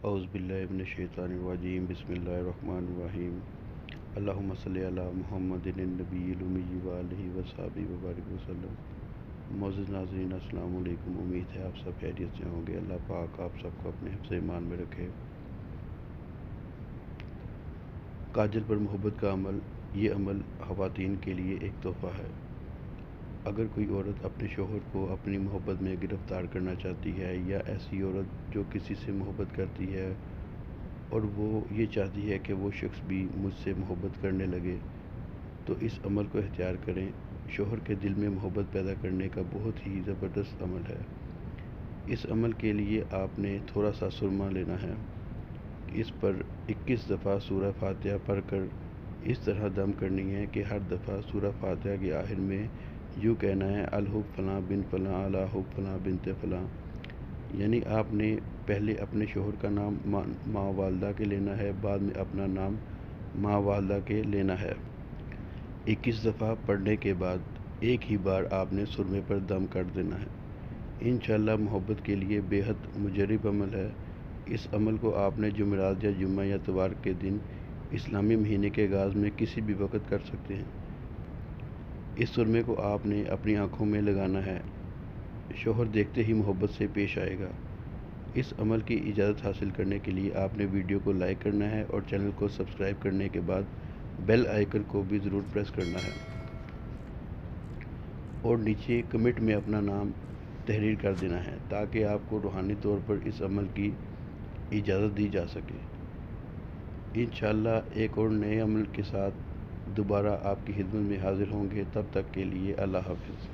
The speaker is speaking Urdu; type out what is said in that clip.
اعوذ باللہ من الشیطان الرجیم بسم اللہ الرحمن الرحیم اللہم صلی علی محمد النبی الامی وآلہ وصحبہ وبارک وسلم۔ معزز ناظرین السلام علیکم، امید ہے آپ سب خیریت سے ہوں گے۔ اللہ پاک آپ سب کو اپنے حفظ ایمان میں رکھے۔ کاجل پر محبت کا عمل، یہ عمل خواتین کے لیے ایک تحفہ ہے۔ اگر کوئی عورت اپنے شوہر کو اپنی محبت میں گرفتار کرنا چاہتی ہے، یا ایسی عورت جو کسی سے محبت کرتی ہے اور وہ یہ چاہتی ہے کہ وہ شخص بھی مجھ سے محبت کرنے لگے، تو اس عمل کو اختیار کریں۔ شوہر کے دل میں محبت پیدا کرنے کا بہت ہی زبردست عمل ہے۔ اس عمل کے لیے آپ نے تھوڑا سا سرما لینا ہے۔ اس پر 21 دفعہ سورہ فاتحہ پڑھ کر اس طرح دم کرنی ہے کہ ہر دفعہ سورہ فاتحہ کے آخر میں یوں کہنا ہے الحب فلاں بن فلاں علی حب فلاں بنت فلاں، یعنی آپ نے پہلے اپنے شوہر کا نام ماں والدہ کے لینا ہے، بعد میں اپنا نام ماں والدہ کے لینا ہے۔ 21 دفعہ پڑھنے کے بعد ایک ہی بار آپ نے سرمے پر دم کر دینا ہے۔ انشاءاللہ محبت کے لیے بے حد مجرب عمل ہے۔ اس عمل کو آپ نے جمعرات یا جمعہ یا اتوار کے دن اسلامی مہینے کے آغاز میں کسی بھی وقت کر سکتے ہیں۔ اس سرمے کو آپ نے اپنی آنکھوں میں لگانا ہے، شوہر دیکھتے ہی محبت سے پیش آئے گا۔ اس عمل کی اجازت حاصل کرنے کے لیے آپ نے ویڈیو کو لائک کرنا ہے اور چینل کو سبسکرائب کرنے کے بعد بیل آئیکن کو بھی ضرور پریس کرنا ہے، اور نیچے کمنٹ میں اپنا نام تحریر کر دینا ہے تاکہ آپ کو روحانی طور پر اس عمل کی اجازت دی جا سکے۔ انشاءاللہ ایک اور نئے عمل کے ساتھ دوبارہ آپ کی خدمت میں حاضر ہوں گے۔ تب تک کے لیے اللہ حافظ۔